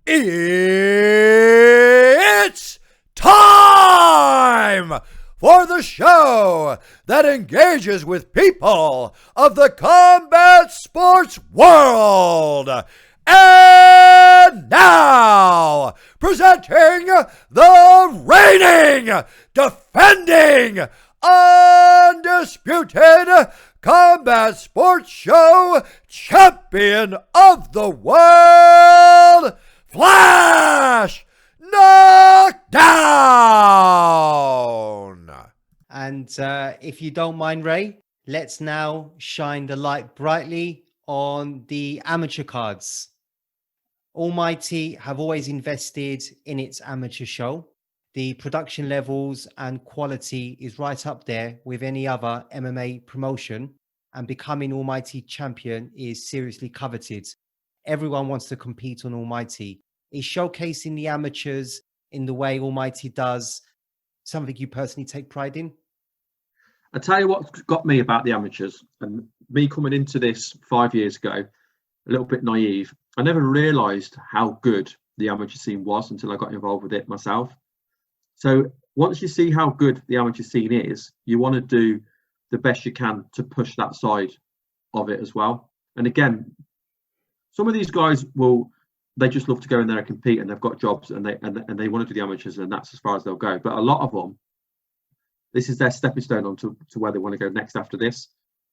It's time for the show that engages with people of the combat sports world. And now, presenting the reigning, defending, undisputed combat sports show champion of the world, Flash Knockdown. And if you don't mind, Ray, let's now shine the light brightly on the amateur cards. Almighty have always invested in its amateur show. The production levels and quality is right up there with any other MMA promotion, and becoming Almighty champion is seriously coveted. Everyone wants to compete on Almighty. Is showcasing the amateurs in the way Almighty does something you personally take pride in? I tell you what got me about the amateurs, and me coming into this 5 years ago, a little bit naive. I never realised how good the amateur scene was until I got involved with it myself. So once you see how good the amateur scene is, you want to do the best you can to push that side of it as well. And again, some of these guys they just love to go in there and compete, and they've got jobs, and they want to do the amateurs, and that's as far as they'll go. But a lot of them, this is their stepping stone onto where they want to go next after this.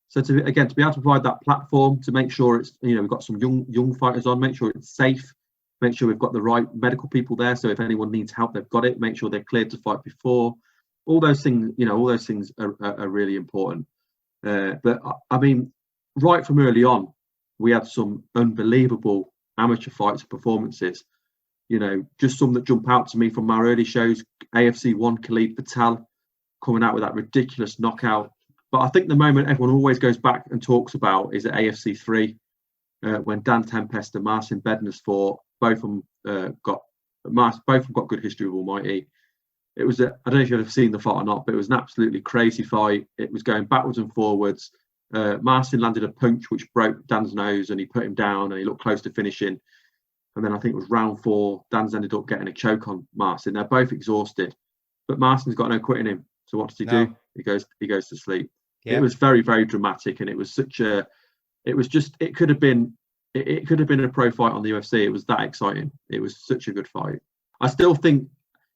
So to be able to provide that platform, to make sure it's, we've got some young fighters on, make sure it's safe, make sure we've got the right medical people there. So if anyone needs help, they've got it. Make sure they're cleared to fight before. All those things, all those things are really important. But I mean, right from early on, we had some unbelievable amateur fights and performances. Just some that jump out to me from our early shows. AFC 1, Khalid Patel coming out with that ridiculous knockout. But I think the moment everyone always goes back and talks about is at AFC 3, when Dan Tempest and Marcin Bednar's fought. Both of them got good history with Almighty. It was I don't know if you've ever seen the fight or not, but it was an absolutely crazy fight. It was going backwards and forwards. Marcin landed a punch which broke Dan's nose, and he put him down, and he looked close to finishing. And then I think it was round 4, Dan's ended up getting a choke on Marcin. They're both exhausted, but Marcin's got no quit in him. So what does he do? He goes to sleep. Yeah. It was very, very dramatic, and it was it could have been a pro fight on the UFC. It was that exciting. It was such a good fight. I still think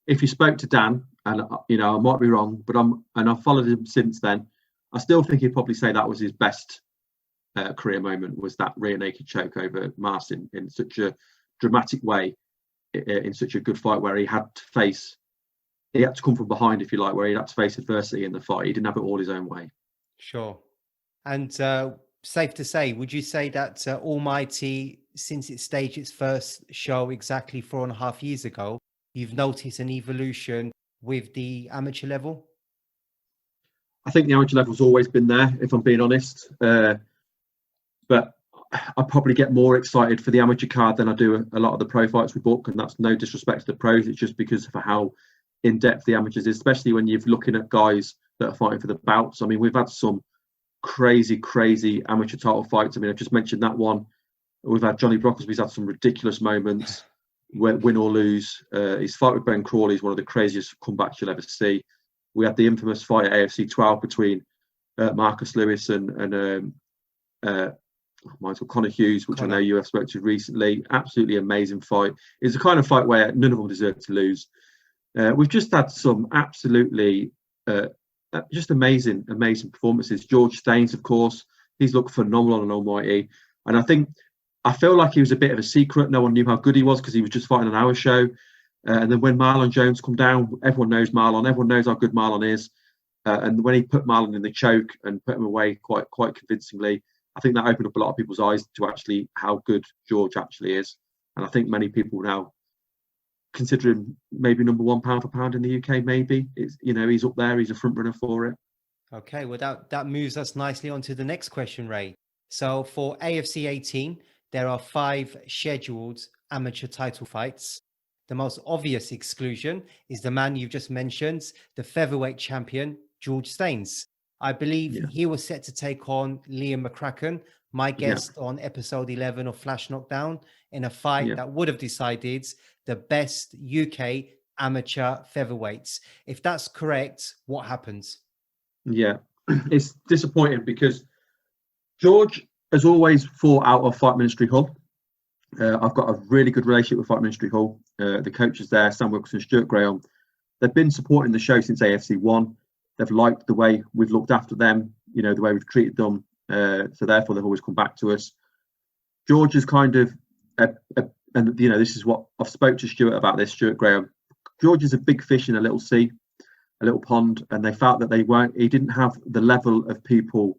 if you spoke to Dan, and I might be wrong, but I've followed him since then, I still think he'd probably say that was his best career moment, was that rear naked choke over Marcin in such a dramatic way, in such a good fight where he had to come from behind, if you like, where he had to face adversity in the fight. He didn't have it all his own way. Sure. And safe to say, would you say that Almighty, since it staged its first show exactly 4.5 years ago, you've noticed an evolution with the amateur level? I think the amateur level's always been there, if I'm being honest. But I probably get more excited for the amateur card than I do a lot of the pro fights we book, and that's no disrespect to the pros. It's just because of how in-depth the amateurs is, especially when you're looking at guys that are fighting for the bouts. I mean, we've had some crazy amateur title fights. I mean, I've just mentioned that one. We've had Johnny Brocklesby's had some ridiculous moments, win or lose. His fight with Ben Crawley is one of the craziest comebacks you'll ever see. We had the infamous fight at AFC 12 between Marcus Lewis and Michael Connor Hughes, which I know you have spoken to recently. Absolutely amazing fight. It's the kind of fight where none of them deserve to lose. We've just had some absolutely just amazing performances. George Staines, of course, he's looked phenomenal on Almighty, and I feel like he was a bit of a secret. No one knew how good he was because he was just fighting on our show. And then when Marlon Jones come down, everyone knows Marlon. Everyone knows how good Marlon is. And when he put Marlon in the choke and put him away quite convincingly, I think that opened up a lot of people's eyes to actually how good George actually is. And I think many people now consider him maybe number 1 pound for pound in the UK. Maybe it's he's up there. He's a front runner for it. Okay, well that moves us nicely on to the next question, Ray. So for AFC 18, there are 5 scheduled amateur title fights. The most obvious exclusion is the man you've just mentioned, the featherweight champion, George Staines. I believe he was set to take on Liam McCracken, my guest on episode 11 of Flash Knockdown, in a fight Yeah. that would have decided the best UK amateur featherweights. If that's correct, what happens? Yeah, it's disappointing because George has always fought out of Fight Ministry Hull. I've got a really good relationship with Fight Ministry Hull. The coaches there, Sam Wilkinson, Stuart Graham, they've been supporting the show since AFC 1. They've liked the way we've looked after them, you know, the way we've treated them. So therefore, they've always come back to us. George is kind of, and you know, this is what I've spoke to Stuart about this, Stuart Graham. George is a big fish in a little sea, a little pond, and they felt that he didn't have the level of people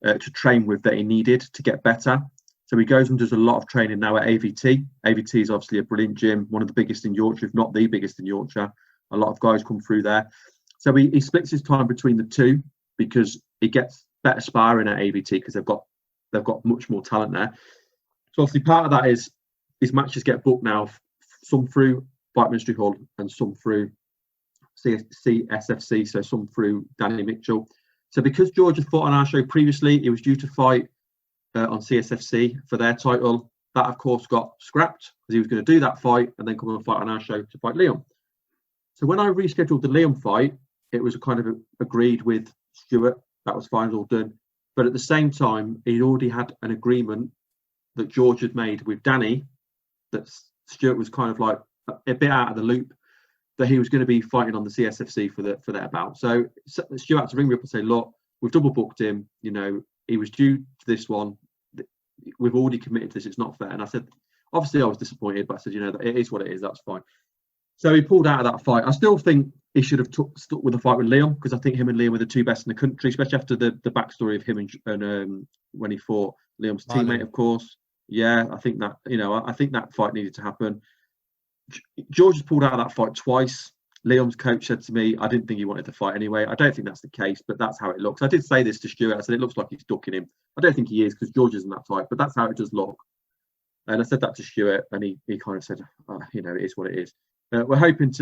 to train with that he needed to get better. So he goes and does a lot of training now at AVT. AVT is obviously a brilliant gym, one of the biggest in Yorkshire, if not the biggest in Yorkshire. A lot of guys come through there. So he splits his time between the two because he gets better sparring at AVT because they've got much more talent there. So obviously part of that is his matches get booked now, some through Fight Ministry Hull and some through CSFC, so some through Danny Mitchell. So because George had fought on our show previously, he was due to fight on CSFC for their title. That, of course, got scrapped because he was going to do that fight and then come and fight on our show to fight Liam. So when I rescheduled the Liam fight, it was kind of agreed with Stuart. That was fine, all done. But at the same time, he'd already had an agreement that George had made with Danny that Stuart was kind of like a bit out of the loop, that he was going to be fighting on the CSFC for that bout. So Stuart had to ring me up and say, look, we've double booked him. You know, he was due to this one. We've already committed to this. It's not fair. And I said, obviously I was disappointed, but I said, you know, it is what it is. That's fine. So he pulled out of that fight. I still think he should have stuck with the fight with Liam because I think him and Liam were the two best in the country, especially after the backstory of him and when he fought Liam's teammate, of course. Yeah, I think that, you know, I think that fight needed to happen. George has pulled out of that fight twice. Liam's coach said to me, I didn't think he wanted to fight anyway. I don't think that's the case, but that's how it looks. I did say this to Stuart. I said, it looks like he's ducking him. I don't think he is because George isn't that type, but that's how it does look. And I said that to Stuart, and he kind of said, you know, it is what it is. We're hoping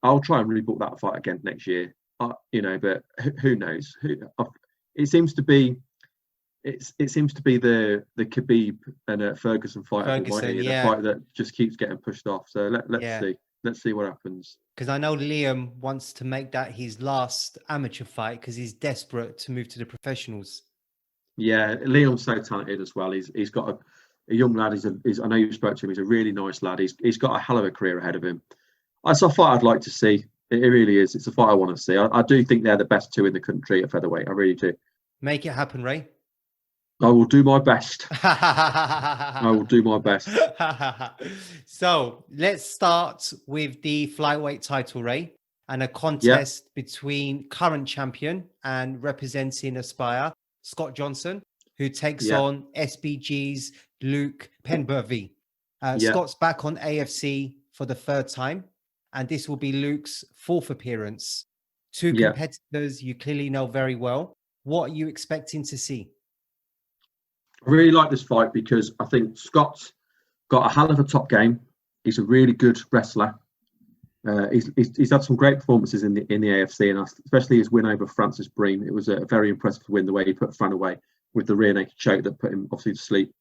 I'll try and rebook that fight again next year, you know, but who knows? It seems to be the Khabib and Ferguson fight, a fight that just keeps getting pushed off. So let's see what happens. Because I know Liam wants to make that his last amateur fight because he's desperate to move to the professionals. Yeah, Liam's so talented as well. He's got a young lad. I know you spoke to him. He's a really nice lad. He's got a hell of a career ahead of him. It's a fight I'd like to see. It really is. It's a fight I want to see. I do think they're the best two in the country at featherweight. I really do. Make it happen, Ray. I will do my best. I will do my best. So let's start with the flyweight title, Ray, and a contest between current champion and representing Aspire, Scott Johnson, who takes on SBG's Luke Penbervy. Scott's back on AFC for the third time, and this will be Luke's fourth appearance. Two competitors you clearly know very well. What are you expecting to see? I really like this fight because I think Scott's got a hell of a top game. He's a really good wrestler. He's had some great performances in the AFC, and especially his win over Francis Breen. It was a very impressive win, the way he put Fran away with the rear naked choke that put him obviously to sleep.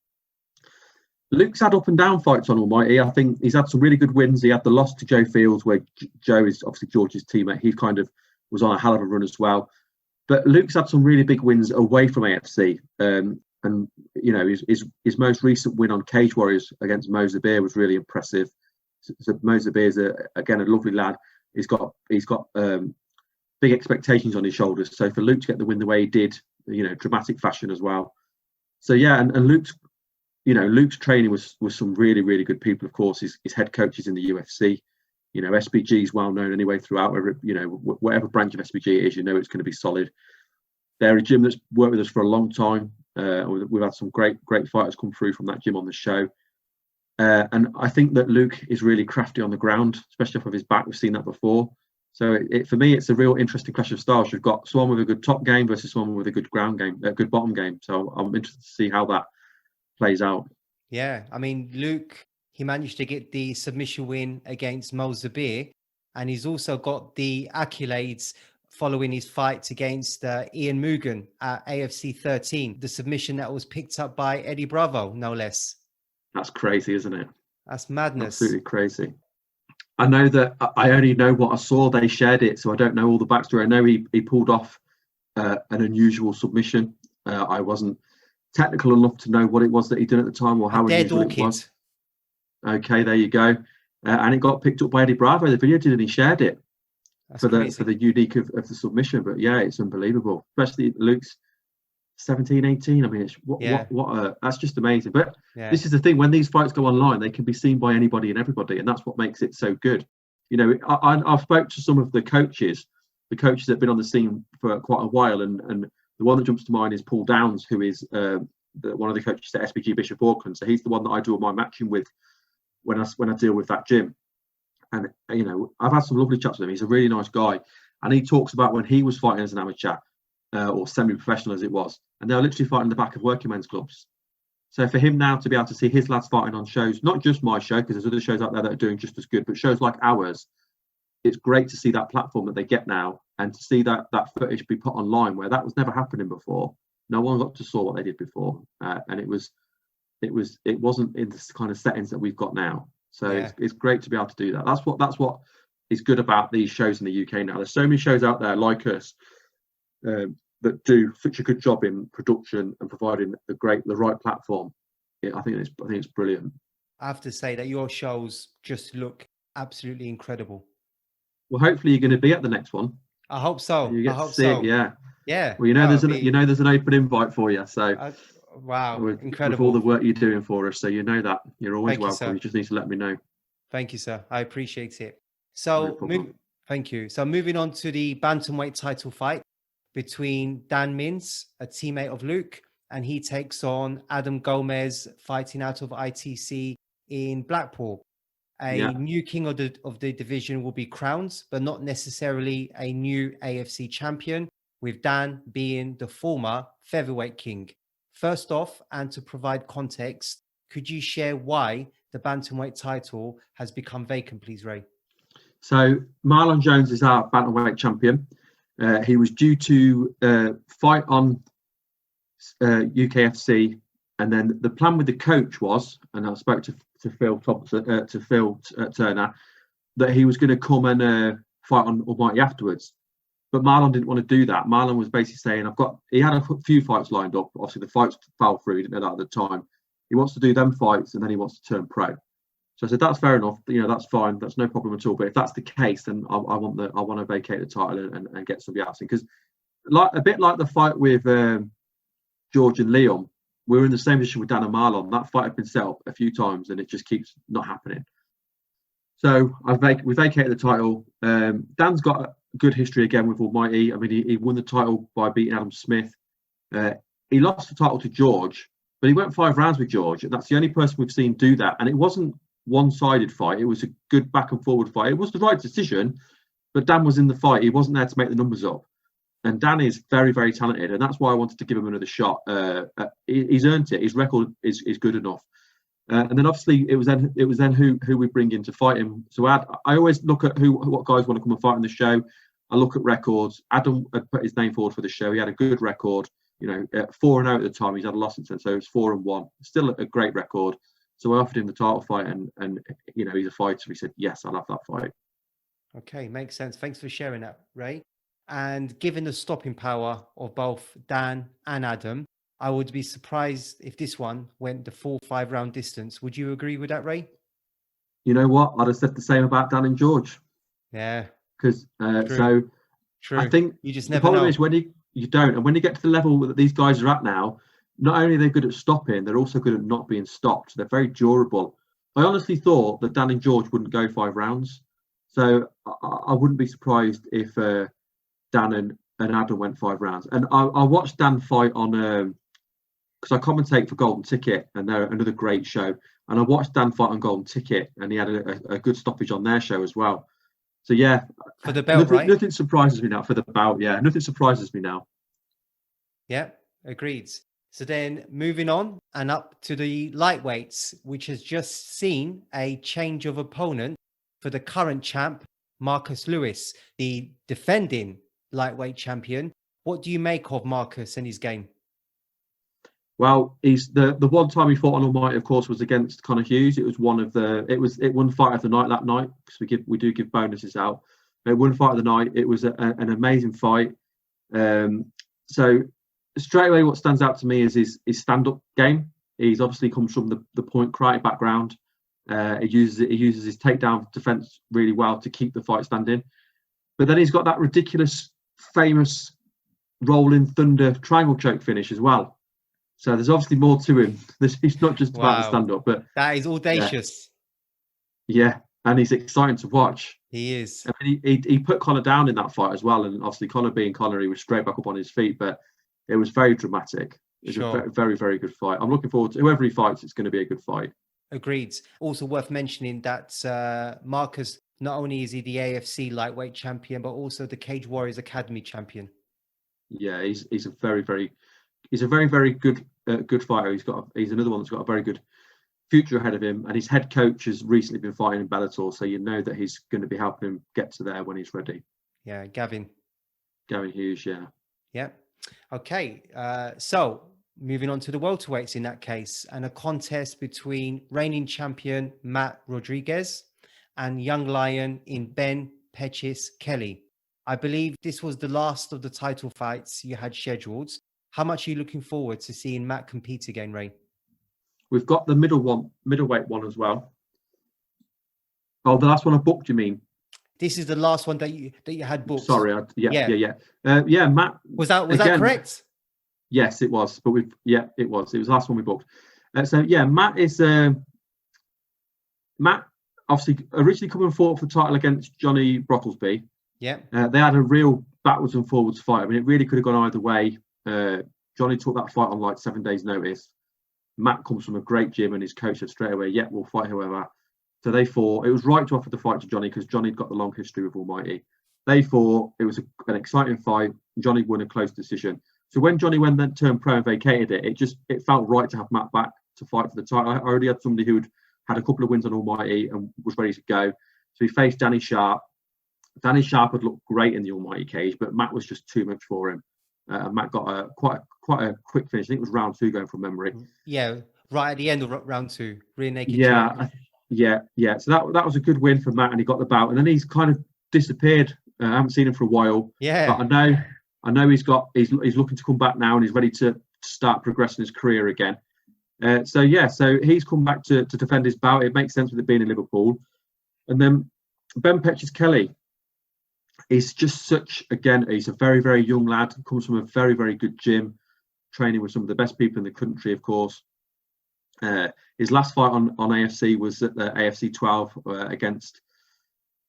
Luke's had up and down fights on Almighty. I think he's had some really good wins. He had the loss to Joe Fields, where Joe is obviously George's teammate. He kind of was on a hell of a run as well. But Luke's had some really big wins away from AFC. And you know, his most recent win on Cage Warriors against Mo Zabir was really impressive. So Mo Zabir is again a lovely lad. He's got big expectations on his shoulders. So for Luke to get the win the way he did, you know, dramatic fashion as well. So yeah, and Luke's training was some really, really good people. Of course, his head coach is in the UFC. You know, SBG is well known anyway throughout. You know, whatever branch of SBG it is, you know it's going to be solid. They're a gym that's worked with us for a long time. We've had some great fighters come through from that gym on the show. And I think that Luke is really crafty on the ground, especially off of his back. We've seen that before. So for me, it's a real interesting clash of styles. You've got someone with a good top game versus someone with a good ground game, a good bottom game. So I'm interested to see how that plays out. Yeah, I mean, Luke, he managed to get the submission win against Mo Zabir, and he's also got the accolades following his fight against Ian Mugan at AFC 13, the submission that was picked up by Eddie Bravo, no less. That's crazy, isn't it? That's madness. Absolutely crazy. I know that I only know what I saw. They shared it, so I don't know all the backstory. I know he pulled off an unusual submission. I wasn't technical enough to know what it was that he did at the time or how unusual it was. Okay, there you go. And it got picked up by Eddie Bravo. The video did, and he shared it for the unique of the submission. But yeah, it's unbelievable, especially Luke's 17, 18. I mean, it's that's just amazing. But this is the thing: when these fights go online, they can be seen by anybody and everybody, and that's what makes it so good. You know, I've spoke to some of the coaches that have been on the scene for quite a while, and the one that jumps to mind is Paul Downs, who is one of the coaches at SBG Bishop Auckland. So he's the one that I do all my matching with when I deal with that gym. And you know, I've had some lovely chats with him. He's a really nice guy, and he talks about when he was fighting as an amateur or semi-professional as it was, and they're literally fighting in the back of working men's clubs. So for him now to be able to see his lads fighting on shows, not just my show, because there's other shows out there that are doing just as good, but shows like ours, it's great to see that platform that they get now, and to see that footage be put online where that was never happening before. No one got to saw what they did before, and it wasn't in the kind of settings that we've got now. So it's great to be able to do that. That's what is good about these shows in the UK now. There's so many shows out there like us that do such a good job in production and providing the right platform. I think it's brilliant. I have to say that your shows just look absolutely incredible. Well, hopefully you're going to be at the next one. I hope so. You get to see it, yeah. Yeah. Well, there's an open invite for you. So wow, incredible. With all the work you're doing for us, so you know that you're always welcome. You just need to let me know. Thank you, sir. I appreciate it. So thank you. So moving on to the bantamweight title fight between Dan Mins, a teammate of Luke, and he takes on Adam Gomez, fighting out of ITC in Blackpool. A new king of the division will be crowned, but not necessarily a new AFC champion, with Dan being the former featherweight king. First off, and to provide context, could you share why the bantamweight title has become vacant, please, Ray? So Marlon Jones is our bantamweight champion. He was due to fight on UKFC, and then the plan with the coach was, and I spoke to Phil Thompson, to Phil Turner, that he was going to come and fight on Almighty afterwards. But Marlon didn't want to do that. Marlon was basically saying, he had a few fights lined up. Obviously, the fights fell through. He didn't know that at the time. He wants to do them fights, and then he wants to turn pro. So I said, that's fair enough. That's fine. That's no problem at all. But if that's the case, then I want to vacate the title and get somebody else in. Because a bit like the fight with George and Leon, we were in the same position with Dan and Marlon. That fight had been set up a few times, and it just keeps not happening. So we vacated the title. Dan's got a good history again with Almighty. I mean, he won the title by beating Adam Smith. He lost the title to George, but he went 5 rounds with George, and that's the only person we've seen do that. And it wasn't one-sided fight. It was a good back and forward fight. It was the right decision, but Dan was in the fight. He wasn't there to make the numbers up. And Dan is very, very talented, and that's why I wanted to give him another shot. He's earned it. His record is good enough. And then obviously it was then who we bring in to fight him. So I always look at what guys want to come and fight in the show. I look at records. Adam had put his name forward for the show. He had a good record. 4-0 at the time. He's had a loss since then, so it's 4-1. Still a great record. So I offered him the title fight, and he's a fighter. He said yes, I'll have that fight. Okay, makes sense. Thanks for sharing that, Ray. And given the stopping power of both Dan and Adam, I would be surprised if this one went the 4-5 round distance. Would you agree with that, Ray? You know what? I'd have said the same about Dan and George. Yeah. Because True. I think you just the never problem know. is when you don't, and when you get to the level that these guys are at now, not only are they good at stopping, they're also good at not being stopped. They're very durable. I honestly thought that Dan and George wouldn't go 5 rounds, so I wouldn't be surprised if Dan and Adam went 5 rounds. And I watched Dan fight on because I commentate for Golden Ticket, and they're another great show. And I watched Dan fight on Golden Ticket, and he had a good stoppage on their show as well. So yeah, for the belt, right? Nothing surprises me now for the bout. Yeah, nothing surprises me now. Yeah, agreed. So then moving on and up to the lightweights, which has just seen a change of opponent for the current champ, Marcus Lewis, the defending lightweight champion. What do you make of Marcus and his game? Well, he's the one time he fought on Almighty, of course, was against Conor Hughes. It was it won fight of the night that night, because we do give bonuses out. It won fight of the night. It was an amazing fight. So straight away, what stands out to me is his stand-up game. He's obviously comes from the point karate background. He uses his takedown defense really well to keep the fight standing. But then he's got that ridiculous, famous rolling thunder triangle choke finish as well. So there's obviously more to him. He's not just about the stand-up, but that is audacious. Yeah, and he's exciting to watch. He is. I mean, he put Conor down in that fight as well, and obviously Conor being Conor, he was straight back up on his feet, but it was very dramatic. It was a very, very good fight. I'm looking forward to whoever he fights. It's going to be a good fight. Agreed. Also worth mentioning that Marcus, not only is he the AFC lightweight champion, but also the Cage Warriors Academy champion. Yeah, he's a very, very good fighter. He's another one that's got a very good future ahead of him, and his head coach has recently been fighting in Bellator, so you know that he's going to be helping him get to there when he's ready. Yeah, Gavin Hughes. Yeah. Okay. So moving on to the welterweights in that case, and a contest between reigning champion Matt Rodriguez and young lion in Ben Petchis Kelly. I believe this was the last of the title fights you had scheduled. How much are you looking forward to seeing Matt compete again, Ray? We've got the middleweight one as well. Oh, the last one I booked, you mean? This is the last one that you had booked. Sorry, yeah. Matt, was that correct? Yes, it was. But it was the last one we booked. Matt is Matt. Obviously, originally coming forward for the title against Johnny Brocklesby. Yeah. They had a real backwards and forwards fight. I mean, it really could have gone either way. Johnny took that fight on like 7 days' notice. Matt comes from a great gym, and his coach said straight away, "Yeah, we'll fight whoever." So they fought. It was right to offer the fight to Johnny because Johnny'd got the long history with Almighty. They fought. It was an exciting fight. Johnny won a close decision. So when Johnny then turned pro and vacated it felt right to have Matt back to fight for the title. I already had somebody who had a couple of wins on Almighty and was ready to go. So he faced Danny Sharp. Danny Sharp had looked great in the Almighty cage, but Matt was just too much for him. And Matt got quite a quick finish. I think it was round 2 going from memory. Yeah, right at the end of round 2, rear naked. Yeah. So that was a good win for Matt, and he got the bout. And then he's kind of disappeared. I haven't seen him for a while. Yeah. But I know he's looking to come back now, and he's ready to start progressing his career again. So he's come back to defend his bout. It makes sense with it being in Liverpool. And then Ben Petchis Kelly. He's just he's a very, very young lad, comes from a very, very good gym, training with some of the best people in the country, of course. His last fight on AFC was at the AFC 12 against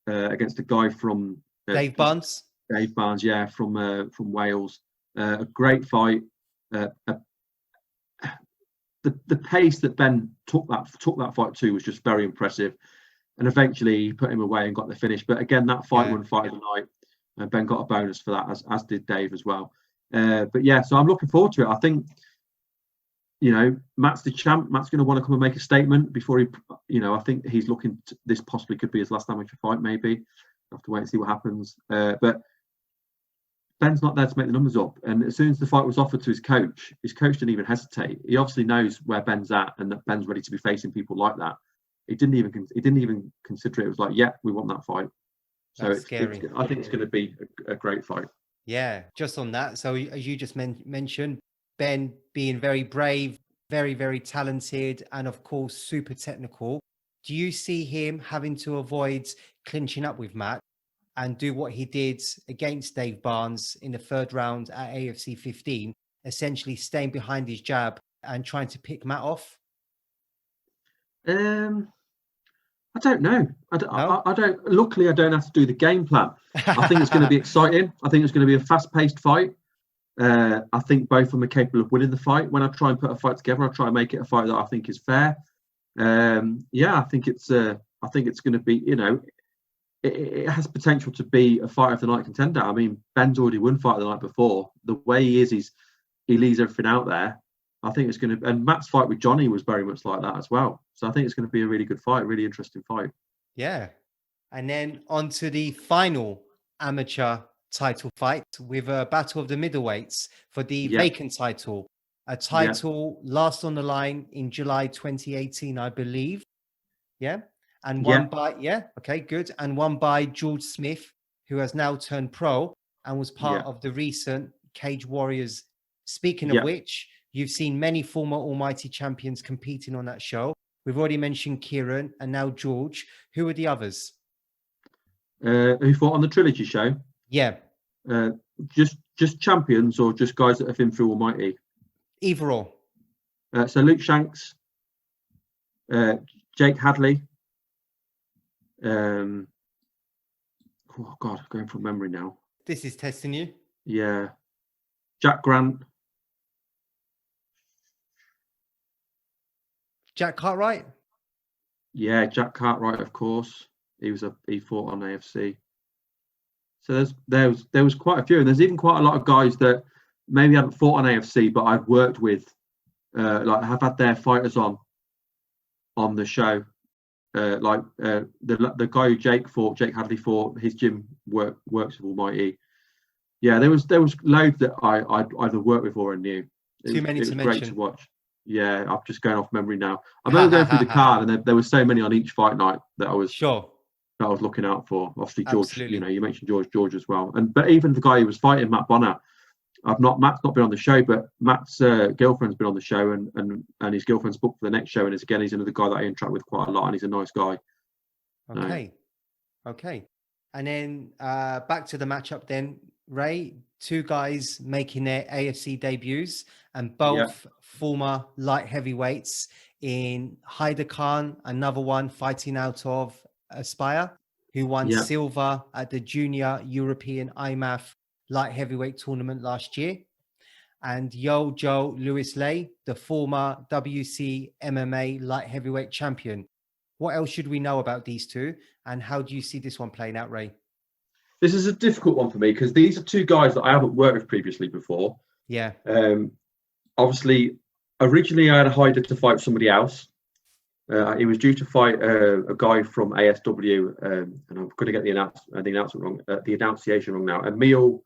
a guy from Dave Barnes. Dave Barnes, from Wales. A great fight. The pace that Ben took that fight to was just very impressive. And eventually he put him away and got the finish. But again, that fight won fight of the night. And Ben got a bonus for that, as did Dave as well. So I'm looking forward to it. I think, Matt's the champ. Matt's going to want to come and make a statement before I think he's looking this possibly could be his last amateur fight, maybe. We'll have to wait and see what happens. But Ben's not there to make the numbers up. And as soon as the fight was offered to his coach didn't even hesitate. He obviously knows where Ben's at and that Ben's ready to be facing people like that. He didn't even consider it. It was like, yeah, we want that fight. So it's scary. I think it's going to be a great fight. Yeah, just on that. So as you just mentioned, Ben being very brave, very, very talented, and of course, super technical. Do you see him having to avoid clinching up with Matt and do what he did against Dave Barnes in the 3rd round at AFC 15, essentially staying behind his jab and trying to pick Matt off? I don't know. I don't. Luckily, I don't have to do the game plan. I think it's going to be exciting. I think it's going to be a fast-paced fight. I think both of them are capable of winning the fight. When I try and put a fight together, I try and make it a fight that I think is fair. I think it's going to be. It has potential to be a fight of the night contender. I mean, Ben's already won fight of the night before. The way he leaves everything out there. I think it's going to, and Matt's fight with Johnny was very much like that as well. So I think it's going to be a really good fight, really interesting fight. Yeah. And then on to the final amateur title fight with a battle of the middleweights for the vacant title. a title last on the line in July 2018, I believe. Yeah. And won by, okay, good. And won by George Smith, who has now turned pro and was part of the recent Cage Warriors. Speaking of which, you've seen many former Almighty champions competing on that show. We've already mentioned Kieran and now George. Who are the others? Who fought on the Trilogy show? Yeah. Just champions or just guys that have been through Almighty? Either or. So Luke Shanks, Jake Hadley. Oh God, going from memory now. This is testing you. Yeah. Jack Grant. Jack Cartwright? Yeah, Jack Cartwright, of course. He fought on AFC. So there was quite a few, and there's even quite a lot of guys that maybe haven't fought on AFC, but I've worked with, like have had their fighters on the show. The guy who Jake Hadley fought, his gym works with Almighty. Yeah, there was loads that I'd either worked with or I knew. Too many to mention. Great to watch. Yeah, I'm just going off memory now. I'm only going through the card, and there was so many on each fight night that I was looking out for. Obviously, George. Absolutely. You mentioned George as well, but even the guy who was fighting, Matt Bonner. Matt's not been on the show, but Matt's girlfriend's been on the show, and his girlfriend's booked for the next show, and he's another guy that I interact with quite a lot, and he's a nice guy. Okay. And then back to the matchup then, Ray. Two guys making their AFC debuts, and both former light heavyweights in Haider Khan, another one fighting out of Aspire, who won silver at the Junior European IMAF light heavyweight tournament last year, and Joe Lewis Lay, the former WC MMA light heavyweight champion. What else should we know about these two, and how do you see this one playing out, Ray? This is a difficult one for me because these are two guys that I haven't worked with previously before. Yeah. Obviously, originally I had Haider to fight somebody else. He was due to fight a guy from ASW, and I'm going to get the announcement wrong, the annunciation wrong now. Emil,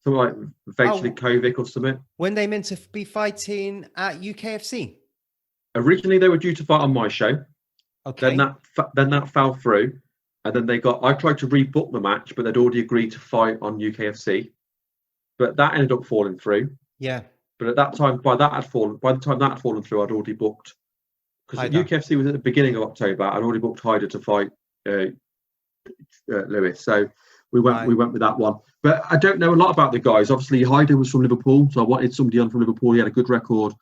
something like Vejslikovic or something. When they meant to be fighting at UKFC? Originally, they were due to fight on my show. Okay. Then that fell through, and then I tried to rebook the match, but they'd already agreed to fight on UKFC. But that ended up falling through. Yeah. But at that time, by the time that had fallen through, I'd already booked. Because UKFC was at the beginning of October, I'd already booked Haider to fight Lewis. So we went with that one. But I don't know a lot about the guys. Obviously, Haider was from Liverpool, so I wanted somebody on from Liverpool. He had a good record.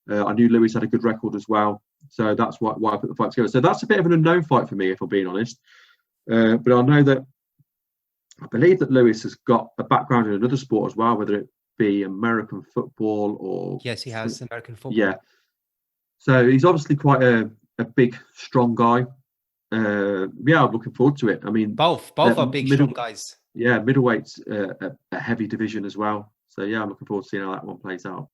I knew Lewis had a good record as well. So that's why I put the fight together. So that's a bit of an unknown fight for me, if I'm being honest. But I believe that Lewis has got a background in another sport as well, whether it be American football or... Yes, he has American football. Yeah. So he's obviously quite a big, strong guy. I'm looking forward to it. I mean... Both are big, strong guys. Yeah, middleweight's a heavy division as well. So, yeah, I'm looking forward to seeing how that one plays out.